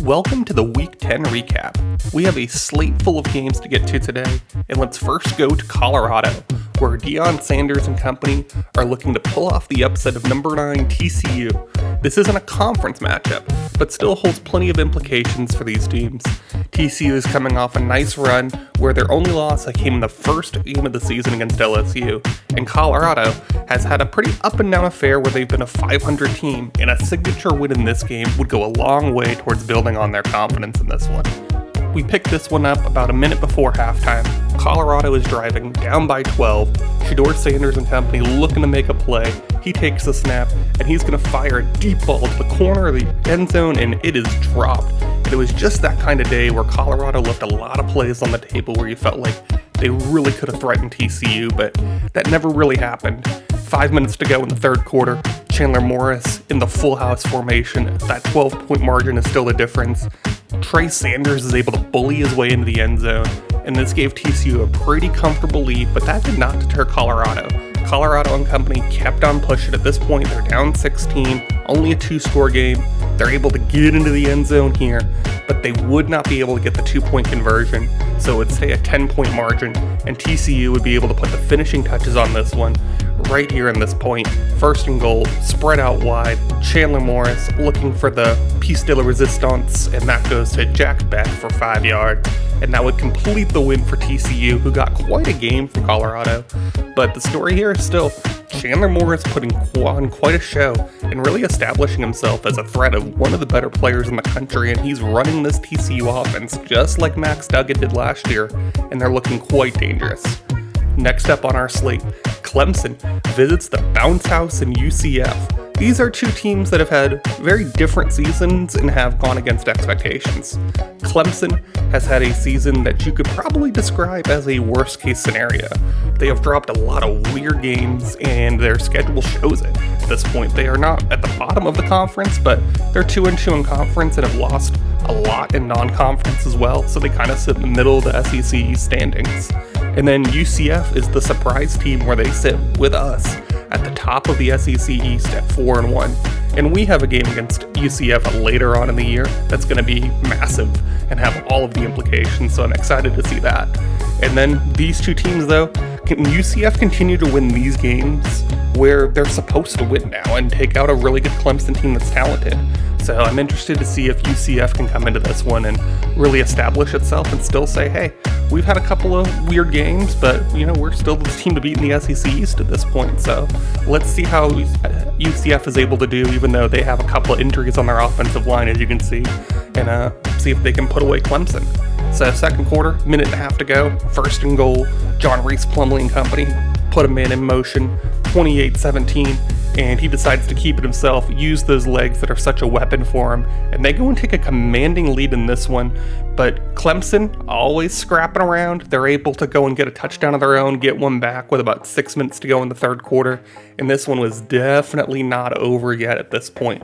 Welcome to the Week 10 recap. We have a slate full of games to get to today, and let's first go to Colorado, where Deion, Sanders, and company are looking to pull off the upset of number 9 TCU. This isn't a conference matchup, but still holds plenty of implications for these teams. TCU is coming off a nice run where their only loss came in the first game of the season against LSU, and Colorado has had a pretty up and down affair where they've been a 500 team, and a signature win in this game would go a long way towards building on their confidence in this one. We picked this one up about a minute before halftime. Colorado is driving, down by 12. Shedeur Sanders and company looking to make a play. He takes the snap, and he's going to fire a deep ball to the corner of the end zone, and it is dropped. And it was just that kind of day where Colorado left a lot of plays on the table where you felt like they really could have threatened TCU, but that never really happened. 5 minutes to go in the third quarter. Chandler Morris in the full house formation. That 12-point margin is still the difference. Trey Sanders is able to bully his way into the end zone, and this gave TCU a pretty comfortable lead, but that did not deter Colorado. Colorado and company kept on pushing. At this point, they're down 16, only a 2-score game. They're able to get into the end zone here, but they would not be able to get the 2-point conversion, so it would stay a 10-point margin, and TCU would be able to put the finishing touches on this one right here in this point. First and goal, spread out wide. Chandler Morris looking for the piece de la resistance, and that goes to Jack Beck for 5 yards. And that would complete the win for TCU, who got quite a game from Colorado. But the story here is still Chandler Morris putting on quite a show and really establishing himself as a threat of one of the better players in the country, and he's running this TCU offense just like Max Duggan did last year, and they're looking quite dangerous. Next up on our slate, Clemson visits the bounce house in UCF. These are two teams that have had very different seasons and have gone against expectations. Clemson has had a season that you could probably describe as a worst-case scenario. They have dropped a lot of weird games, and their schedule shows it. At this point, they are not at the bottom of the conference, but they're 2-2 in conference and have lost a lot in non-conference as well, so they kind of sit in the middle of the SEC standings. And then UCF is the surprise team where they sit with us at the top of the SEC East at 4-1. And we have a game against UCF later on in the year that's going to be massive and have all of the implications, so I'm excited to see that. And then these two teams, though, can UCF continue to win these games where they're supposed to win now and take out a really good Clemson team that's talented? So I'm interested to see if UCF can come into this one and really establish itself and still say, hey, we've had a couple of weird games, but we're still the team to beat in the SEC East at this point. So let's see how UCF is able to do, even though they have a couple of injuries on their offensive line, as you can see, and see if they can put away Clemson. So second quarter, minute and a half to go, first and goal. John Reese Plumlee and company put a man in motion, 28-17. And he decides to keep it himself, use those legs that are such a weapon for him, and they go and take a commanding lead in this one. But Clemson, always scrapping around, they're able to go and get a touchdown of their own, get one back with about 6 minutes to go in the third quarter, and this one was definitely not over yet at this point.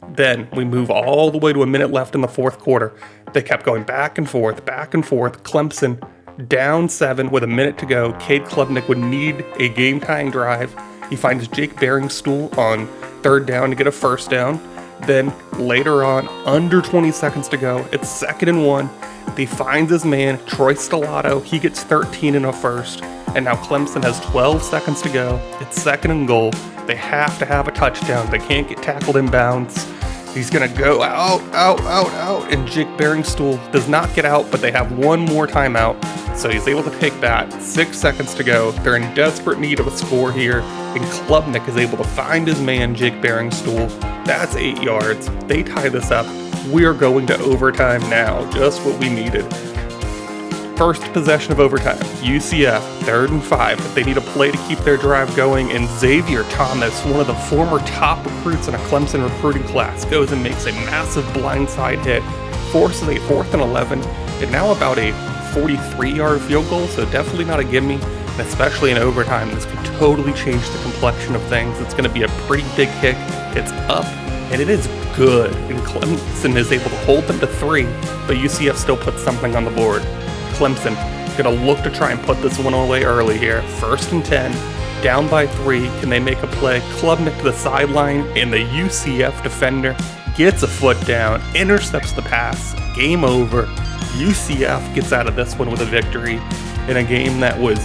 Then we move all the way to a minute left in the fourth quarter. They kept going back and forth. Clemson down 7 with a minute to go. Cade Klubnik would need a game-tying drive. He finds Jake Beringstool on third down to get a first down. Then later on, under 20 seconds to go, it's 2nd and 1. He finds his man, Troy Stellato. He gets 13 in a first. And now Clemson has 12 seconds to go. It's 2nd and goal. They have to have a touchdown. They can't get tackled in bounds. He's going to go out, and Jake Beringstool does not get out, but they have one more timeout. So he's able to take that. 6 seconds to go. They're in desperate need of a score here, and Klubnik is able to find his man, Jake Beringstool. That's 8 yards. They tie this up. We are going to overtime now, just what we needed. First possession of overtime, UCF, 3rd and 5. They need a play to keep their drive going, and Xavier Thomas, one of the former top recruits in a Clemson recruiting class, goes and makes a massive blindside hit, forces a 4th and 11, and now about a 43-yard field goal, so definitely not a gimme, and especially in overtime, this could totally change the complexion of things. It's going to be a pretty big kick. It's up, and it is good, and Clemson is able to hold them to 3, but UCF still puts something on the board. Clemson gonna look to try and put this one away early here. 1st and 10, down by 3. Can they make a play? Klubnik to the sideline, and the UCF defender gets a foot down, intercepts the pass, game over. UCF gets out of this one with a victory in a game that was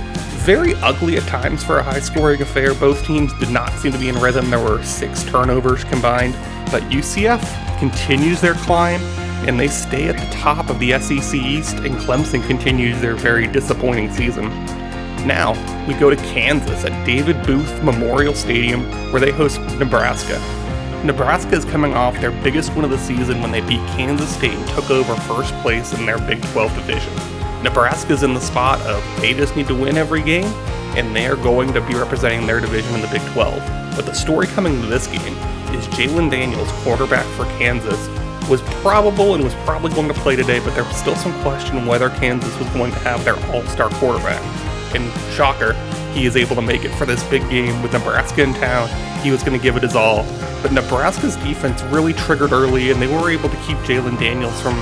very ugly at times for a high-scoring affair. Both teams did not seem to be in rhythm. There were 6 turnovers combined, but UCF continues their climb, and they stay at the top of the SEC East, and Clemson continues their very disappointing season. Now, we go to Kansas at David Booth Memorial Stadium, where they host Nebraska. Nebraska is coming off their biggest win of the season when they beat Kansas State and took over first place in their Big 12 division. Nebraska's in the spot of they just need to win every game, and they are going to be representing their division in the Big 12. But the story coming into this game is Jalen Daniels, quarterback for Kansas, was probably going to play today, but there was still some question whether Kansas was going to have their all-star quarterback. And shocker, he is able to make it for this big game with Nebraska in town. He was going to give it his all. But Nebraska's defense really triggered early, and they were able to keep Jalen Daniels from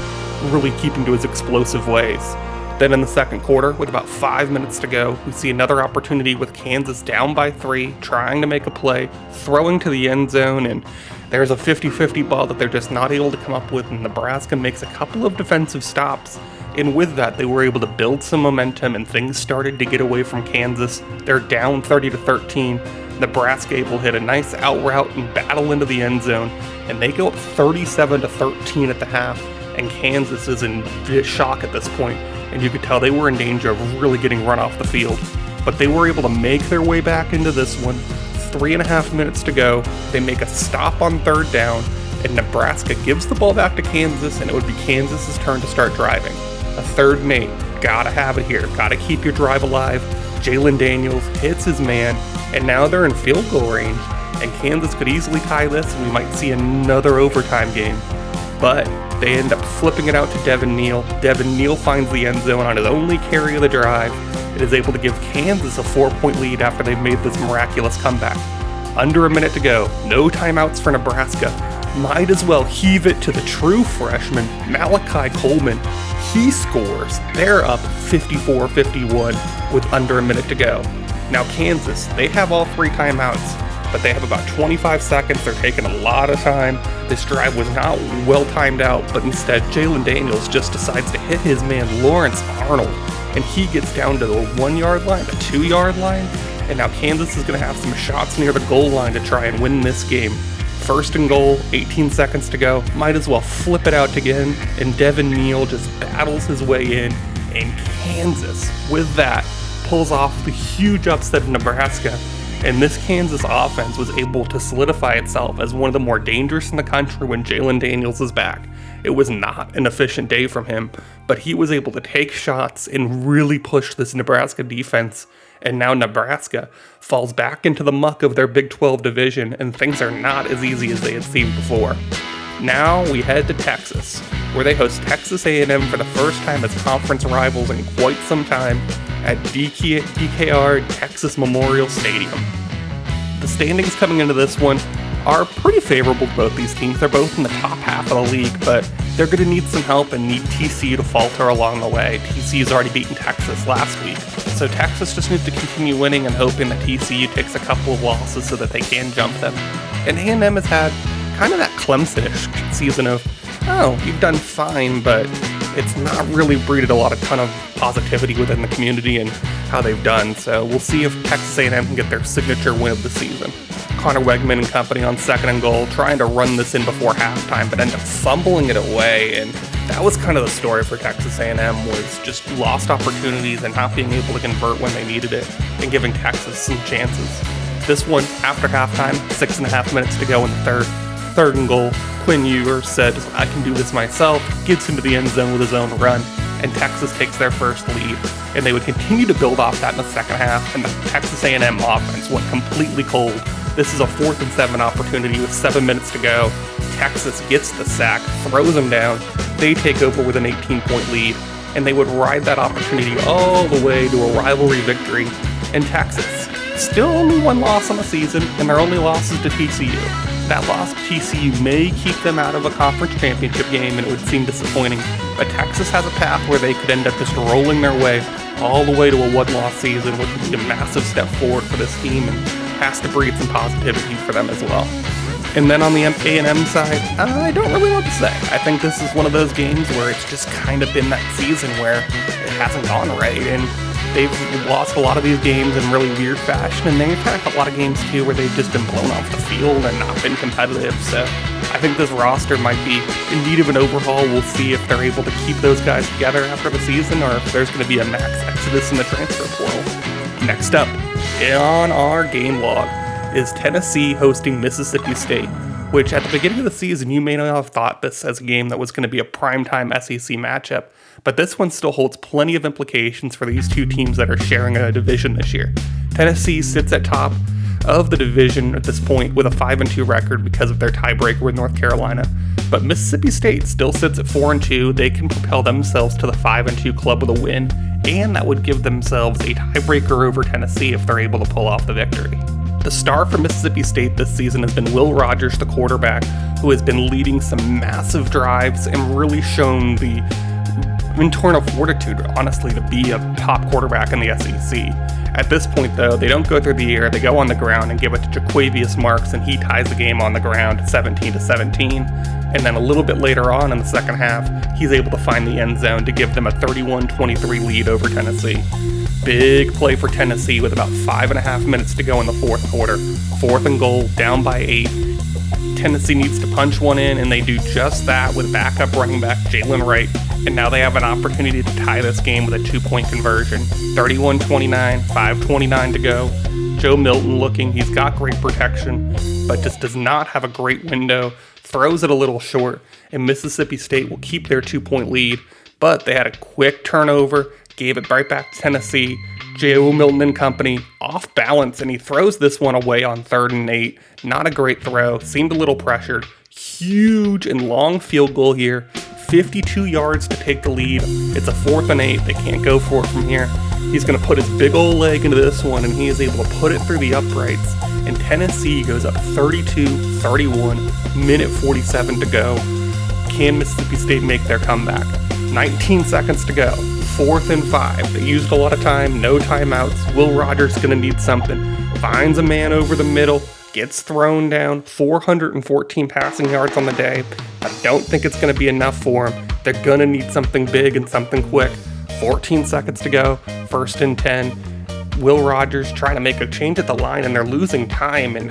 really keeping to his explosive ways. Then in the second quarter, with about 5 minutes to go, we see another opportunity with Kansas down by 3, trying to make a play, throwing to the end zone, and there's a 50-50 ball that they're just not able to come up with, and Nebraska makes a couple of defensive stops. And with that, they were able to build some momentum, and things started to get away from Kansas. They're down 30-13. Nebraska able to hit a nice out route and battle into the end zone, and they go up 37-13 at the half, and Kansas is in shock at this point, and you could tell they were in danger of really getting run off the field. But they were able to make their way back into this one. 3.5 minutes to go. They make a stop on third down, and Nebraska gives the ball back to Kansas, and it would be Kansas's turn to start driving. A third and 8. Gotta have it here. Gotta keep your drive alive. Jalen Daniels hits his man, and now they're in field goal range, and Kansas could easily tie this, and we might see another overtime game. But they end up flipping it out to Devin Neal. Devin Neal finds the end zone on his only carry of the drive. It is able to give Kansas a 4-point lead after they've made this miraculous comeback. Under a minute to go. No timeouts for Nebraska. Might as well heave it to the true freshman, Malachi Coleman. He scores. They're up 54-51 with under a minute to go. Now Kansas, they have all 3 timeouts, but they have about 25 seconds. They're taking a lot of time. This drive was not well timed out, but instead Jalen Daniels just decides to hit his man Lawrence Arnold, and he gets down to the 1-yard line, the 2-yard line, and now Kansas is going to have some shots near the goal line to try and win this game. First and goal, 18 seconds to go. Might as well flip it out again, and Devin Neal just battles his way in, and Kansas, with that, pulls off the huge upset of Nebraska, and this Kansas offense was able to solidify itself as one of the more dangerous in the country when Jalen Daniels is back. It was not an efficient day from him, but he was able to take shots and really push this Nebraska defense, and now Nebraska falls back into the muck of their Big 12 division, and things are not as easy as they had seemed before. Now we head to Texas, where they host Texas A&M for the first time as conference rivals in quite some time at DKR Texas Memorial Stadium. The standings coming into this one are pretty favorable to both these teams. They're both in the top half of the league, but they're going to need some help and need TCU to falter along the way. TCU's already beaten Texas last week, so Texas just needs to continue winning and hoping that TCU takes a couple of losses so that they can jump them. And A&M has had kind of that Clemson-ish season of, oh, you've done fine, but it's not really breeded a ton of positivity within the community and how they've done. So we'll see if Texas A&M can get their signature win of the season. Connor Wegman and company on second and goal, trying to run this in before halftime, but end up fumbling it away. And that was kind of the story for Texas A&M, was just lost opportunities and not being able to convert when they needed it, and giving Texas some chances. This one, after halftime, 6.5 minutes to go in the third and goal. Quinn Ewers said, I can do this myself, gets into the end zone with his own run, and Texas takes their first lead. And they would continue to build off that in the second half, and the Texas A&M offense went completely cold. This is a 4th and 7 opportunity with 7 minutes to go. Texas gets the sack, throws them down. They take over with an 18-point lead, and they would ride that opportunity all the way to a rivalry victory. And Texas, still only 1 loss on the season, and their only loss is to TCU. That loss to TCU may keep them out of a conference championship game, and it would seem disappointing. But Texas has a path where they could end up just rolling their way all the way to a 1-loss season, which would be a massive step forward for this team and has to breed some positivity for them as well. And then on the A&M side, I don't really know what to say. I think this is one of those games where it's just kind of been that season where it hasn't gone right, and they've lost a lot of these games in really weird fashion, and they've had a lot of games too where they've just been blown off the field and not been competitive. So I think this roster might be in need of an overhaul. We'll see if they're able to keep those guys together after the season, or if there's going to be a max exodus in the transfer portal. Next up on our game log is Tennessee hosting Mississippi State, which at the beginning of the season, you may not have thought this as a game that was going to be a primetime SEC matchup, but this one still holds plenty of implications for these two teams that are sharing a division this year. Tennessee sits at top of the division at this point with a 5-2 record because of their tiebreaker with North Carolina, but Mississippi State still sits at 4-2. They can propel themselves to the 5-2 club with a win, and that would give themselves a tiebreaker over Tennessee if they're able to pull off the victory. The star for Mississippi State this season has been Will Rogers, the quarterback, who has been leading some massive drives and really shown the internal fortitude, honestly, to be a top quarterback in the SEC. At this point, though, they don't go through the air, they go on the ground and give it to Jaquavius Marks, and he ties the game on the ground 17-17. And then a little bit later on in the second half, he's able to find the end zone to give them a 31-23 lead over Tennessee. Big play for Tennessee with about 5.5 minutes to go in the fourth quarter. 4th and goal, down by 8. Tennessee needs to punch one in, and they do just that with backup running back Jalen Wright. And now they have an opportunity to tie this game with a 2-point conversion. 31-29, 5:29 to go. Joe Milton looking, he's got great protection, but just does not have a great window. Throws it a little short, and Mississippi State will keep their 2-point lead. But they had a quick turnover, gave it right back to Tennessee. Joe Milton and company off balance, and he throws this one away on 3rd and 8. Not a great throw, seemed a little pressured. Huge and long field goal here. 52 yards to take the lead. It's a 4th and 8. They can't go for it from here. He's going to put his big old leg into this one, and he is able to put it through the uprights. And Tennessee goes up 32-31, minute 47 to go. Can Mississippi State make their comeback? 19 seconds to go. 4th and 5. They used a lot of time, no timeouts. Will Rogers going to need something. Finds a man over the middle, gets thrown down. 414 passing yards on the day. I don't think it's going to be enough for him. They're going to need something big and something quick. 14 seconds to go. 1st and 10. Will Rogers trying to make a change at the line, and they're losing time, and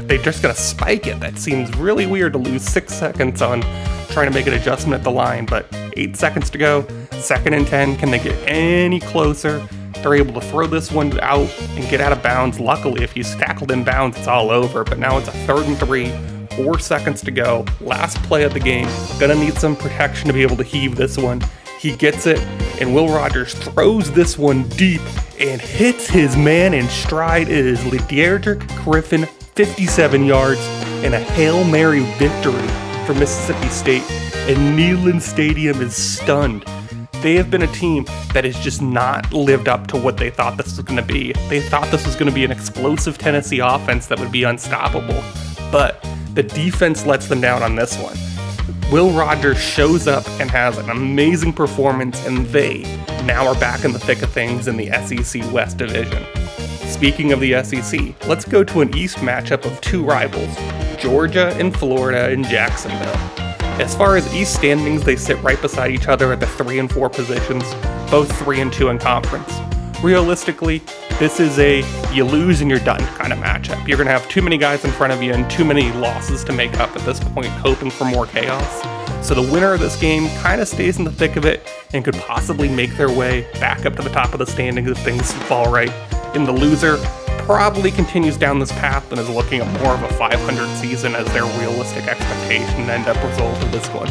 they're just going to spike it. That seems really weird to lose 6 seconds on trying to make an adjustment at the line, but 8 seconds to go. 2nd and 10. Can they get any closer? They're able to throw this one out and get out of bounds. Luckily, if he's tackled in bounds, it's all over, but now it's a 3rd and 3. 4 seconds to go. Last play of the game. Gonna need some protection to be able to heave this one. He gets it, and Will Rogers throws this one deep and hits his man in stride. It is Lederdrick Griffin, 57 yards, and a Hail Mary victory for Mississippi State. And Neyland Stadium is stunned. They have been a team that has just not lived up to what they thought this was going to be. They thought this was going to be an explosive Tennessee offense that would be unstoppable, but the defense lets them down on this one. Will Rogers shows up and has an amazing performance, and they now are back in the thick of things in the SEC West Division. Speaking of the SEC, let's go to an East matchup of two rivals, Georgia and Florida in Jacksonville. As far as East standings, they sit right beside each other at the 3 and 4 positions, both 3 and 2 in conference. Realistically, this is a you lose and you're done kind of matchup. You're going to have too many guys in front of you and too many losses to make up at this point, hoping for more chaos. So the winner of this game kind of stays in the thick of it and could possibly make their way back up to the top of the standings if things fall right. And the loser probably continues down this path and is looking at more of a 500 season as their realistic expectation and end up result of this one.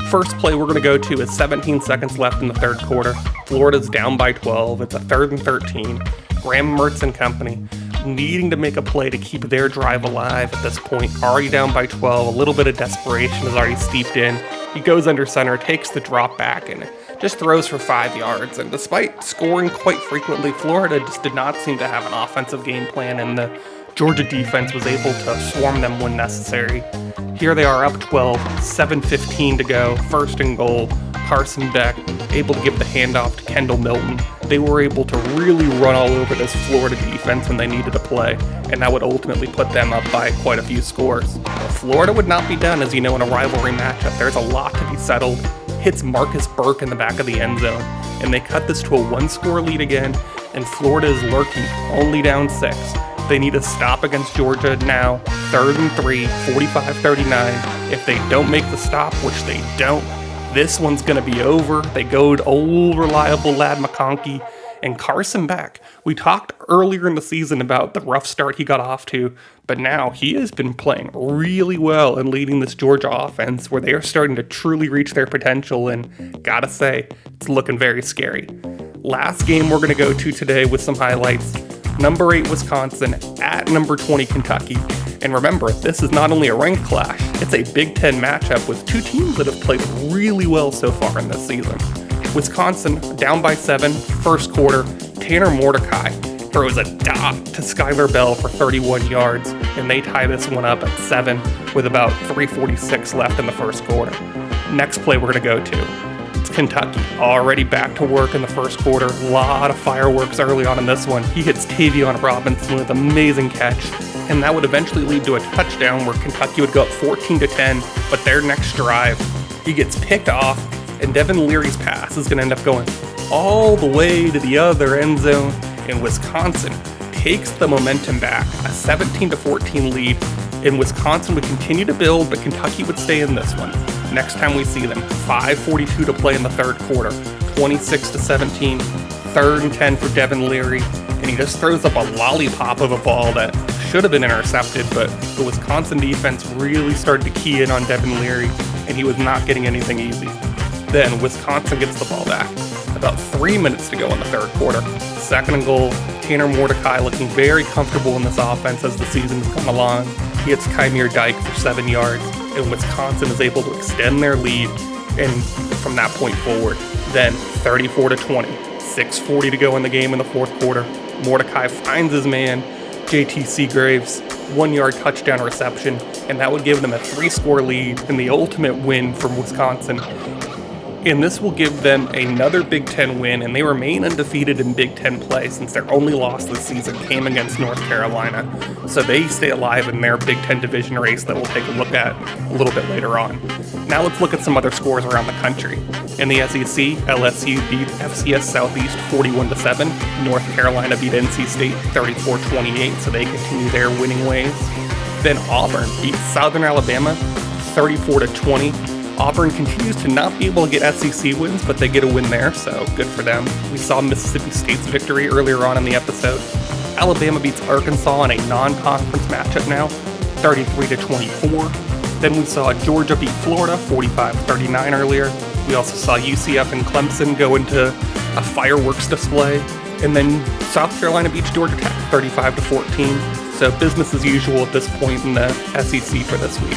First play we're going to go to is 17 seconds left in the third quarter. Florida's down by 12. It's a 3rd and 13. Graham Mertz and company needing to make a play to keep their drive alive at this point. Already down by 12. A little bit of desperation is already steeped in. He goes under center, takes the drop back, and just throws for 5 yards. And despite scoring quite frequently, Florida just did not seem to have an offensive game plan, and the Georgia defense was able to swarm them when necessary. Here they are up 12, 7:15 to go, 1st and goal. Carson Beck able to give the handoff to Kendall Milton. They were able to really run all over this Florida defense when they needed to play. and that would ultimately put them up by quite a few scores. Florida would not be done, as you know, in a rivalry matchup. There's a lot to be settled. Hits Marcus Burke in the back of the end zone, and they cut this to a 1-score lead again, and Florida is lurking, only down 6. They need a stop against Georgia now, 3rd and 3, 45-39. If they don't make the stop, which they don't, this one's going to be over. They go to old reliable Lad McConkey and Carson Beck. We talked earlier in the season about the rough start he got off to, but now he has been playing really well and leading this Georgia offense where they are starting to truly reach their potential, and gotta say, it's looking very scary. Last game we're going to go to today with some highlights. Number 8 Wisconsin at number 20 Kentucky. And remember, this is not only a ranked clash, it's a Big Ten matchup with two teams that have played really well so far in this season. Wisconsin down by 7, first quarter. Tanner Mordecai throws a dot to Skylar Bell for 31 yards, and they tie this one up at 7 with about 3:46 left in the first quarter. Next play we're going to go to. It's Kentucky, already back to work in the first quarter. A lot of fireworks early on in this one. He hits Tavion Robinson with an amazing catch, and that would eventually lead to a touchdown where Kentucky would go up 14-10, but their next drive, he gets picked off, and Devin Leary's pass is going to end up going all the way to the other end zone, and Wisconsin takes the momentum back, a 17-14 lead, and Wisconsin would continue to build, but Kentucky would stay in this one. Next time we see them, 5:42 to play in the third quarter, 26-17, 3rd and 10 for Devin Leary, and he just throws up a lollipop of a ball that should have been intercepted, but the Wisconsin defense really started to key in on Devin Leary, and he was not getting anything easy. Then Wisconsin gets the ball back. About 3 minutes to go in the third quarter. 2nd and goal. Tanner Mordecai looking very comfortable in this offense as the season's gone along. He hits Kymir Dyke for 7 yards, and Wisconsin is able to extend their lead, and from that point forward. Then 34-20. 6:40 to go in the game in the fourth quarter. Mordecai finds his man, JT Seagraves, 1-yard touchdown reception, and that would give them a 3-score lead and the ultimate win from Wisconsin. And this will give them another Big Ten win, and they remain undefeated in Big Ten play since their only loss this season came against North Carolina. So they stay alive in their Big Ten division race that we'll take a look at a little bit later on. Now let's look at some other scores around the country. In the SEC, LSU beat FCS Southeast 41-7. North Carolina beat NC State 34-28, so they continue their winning ways. Then Auburn beat Southern Alabama 34-20. Auburn continues to not be able to get SEC wins, but they get a win there, so good for them. We saw Mississippi State's victory earlier on in the episode. Alabama beats Arkansas in a non-conference matchup now, 33-24. Then we saw Georgia beat Florida 45-39 earlier. We also saw UCF and Clemson go into a fireworks display. And then South Carolina beats Georgia Tech 35-14. So business as usual at this point in the SEC for this week.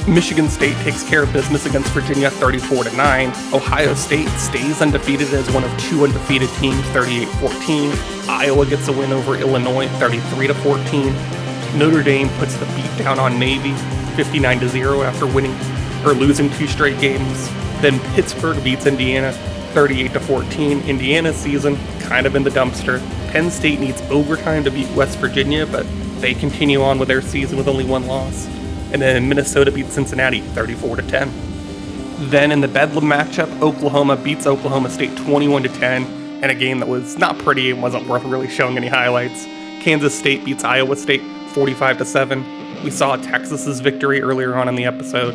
Michigan State takes care of business against Virginia 34-9. Ohio State stays undefeated as one of 2 undefeated teams, 38-14. Iowa gets a win over Illinois 33-14. Notre Dame puts the beat down on Navy 59-0 after losing 2 straight games. Then Pittsburgh beats Indiana 38-14. Indiana's season kind of in the dumpster. Penn State needs overtime to beat West Virginia, but they continue on with their season with only 1 loss. And then Minnesota beats Cincinnati 34-10. Then in the Bedlam matchup, Oklahoma beats Oklahoma State 21-10 in a game that was not pretty and wasn't worth really showing any highlights. Kansas State beats Iowa State 45-7. We saw Texas's victory earlier on in the episode.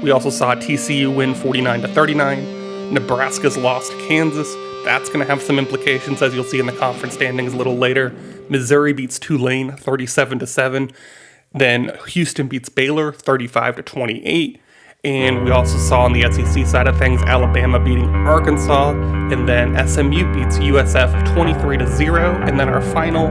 We also saw TCU win 49-39. Nebraska's loss to Kansas. That's going to have some implications, as you'll see in the conference standings a little later. Missouri beats Tulane 37-7. Then Houston beats Baylor 35-28. And we also saw on the SEC side of things, Alabama beating Arkansas. And then SMU beats USF 23-0. And then our final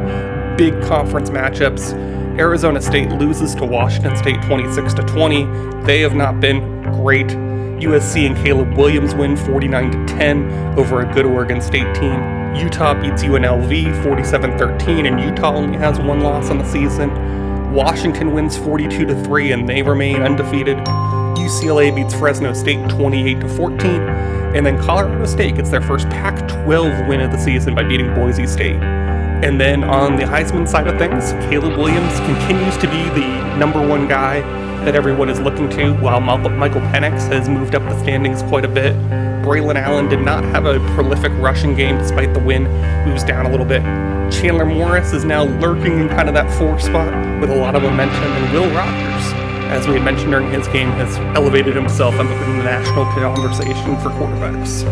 big conference matchups, Arizona State loses to Washington State 26-20. They have not been great. USC and Caleb Williams win 49-10 over a good Oregon State team. Utah beats UNLV 47-13, and Utah only has 1 loss on the season. Washington wins 42-3, and they remain undefeated. UCLA beats Fresno State 28-14, and then Colorado State gets their first Pac-12 win of the season by beating Boise State And then on the Heisman side of things, Caleb Williams continues to be the number one guy that everyone is looking to, while Michael Penix has moved up the standings quite a bit. Braylon Allen did not have a prolific rushing game despite the win, moves down a little bit. Chandler Morris is now lurking in kind of that 4 spot with a lot of momentum, and Will Rogers, as we had mentioned during his game, has elevated himself up in the national conversation for quarterbacks.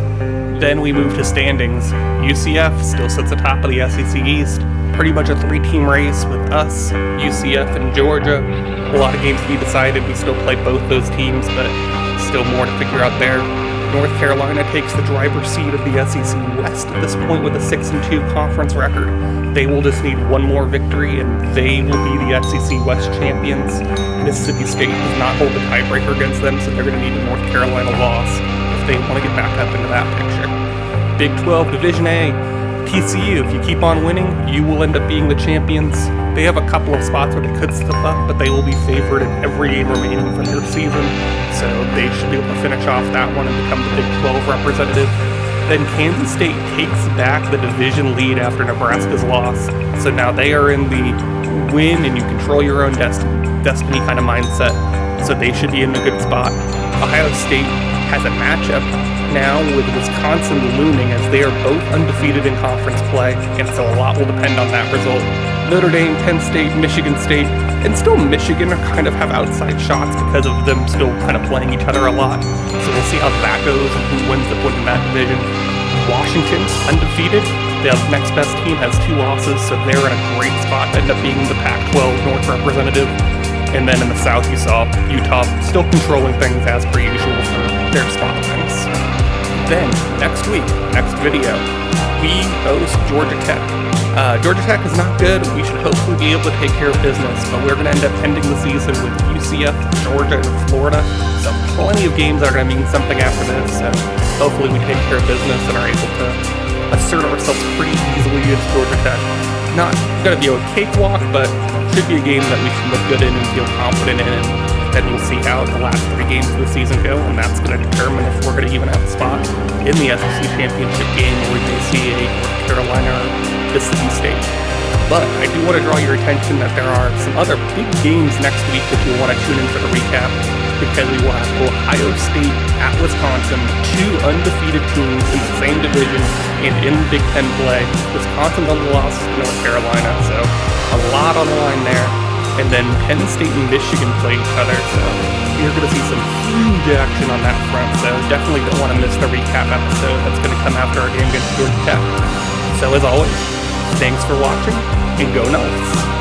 Then we move to standings. UCF still sits atop of the SEC East. Pretty much a 3-team race with us, UCF, and Georgia. A lot of games to be decided. We still play both those teams, but still more to figure out there. North Carolina takes the driver's seat of the SEC West at this point with a 6-2 conference record. They will just need one more victory, and they will be the SEC West champions. Mississippi State does not hold the tiebreaker against them, so they're going to need a North Carolina loss if they want to get back up into that picture. Big 12 Division A. TCU, if you keep on winning, you will end up being the champions. They have a couple of spots where they could slip up, but they will be favored in every game remaining from their season, so they should be able to finish off that one and become the Big 12 representative. Then Kansas State takes back the division lead after Nebraska's loss, so now they are in the win and you control your own destiny kind of mindset, so they should be in a good spot. Ohio State has a matchup now with Wisconsin looming, as they are both undefeated in conference play, and so a lot will depend on that result. Notre Dame, Penn State, Michigan State, and still Michigan are kind of have outside shots because of them still kind of playing each other a lot. So we'll see how that goes and who wins the winning that division. Washington, undefeated. The next best team has 2 losses, so they're in a great spot to end up being the Pac-12 North representative. And then in the South, you saw Utah still controlling things as per usual for their spot things. Then, next week, next video, we host Georgia Tech. Georgia Tech is not good. We should hopefully be able to take care of business, but we're going to end up ending the season with UCF, Georgia, and Florida. So plenty of games are going to mean something after this, so hopefully we take care of business and are able to assert ourselves pretty easily against Georgia Tech. Not going to be a cakewalk, but should be a game that we should look good in and feel confident in. Then we'll see how the last 3 games of the season go, and that's going to determine if we're going to even have a spot in the SEC championship game, where we may see a North Carolina or Mississippi State. But I do want to draw your attention that there are some other big games next week if you want to tune in for the recap, because we will have Ohio State at Wisconsin, 2 undefeated teams in the same division and in Big Ten play. Wisconsin only lost to North Carolina, so a lot on the line there. And then Penn State and Michigan play each other, so you're going to see some huge action on that front. So definitely don't want to miss the recap episode that's going to come after our game against Georgia Tech. So as always, thanks for watching, and go Knights!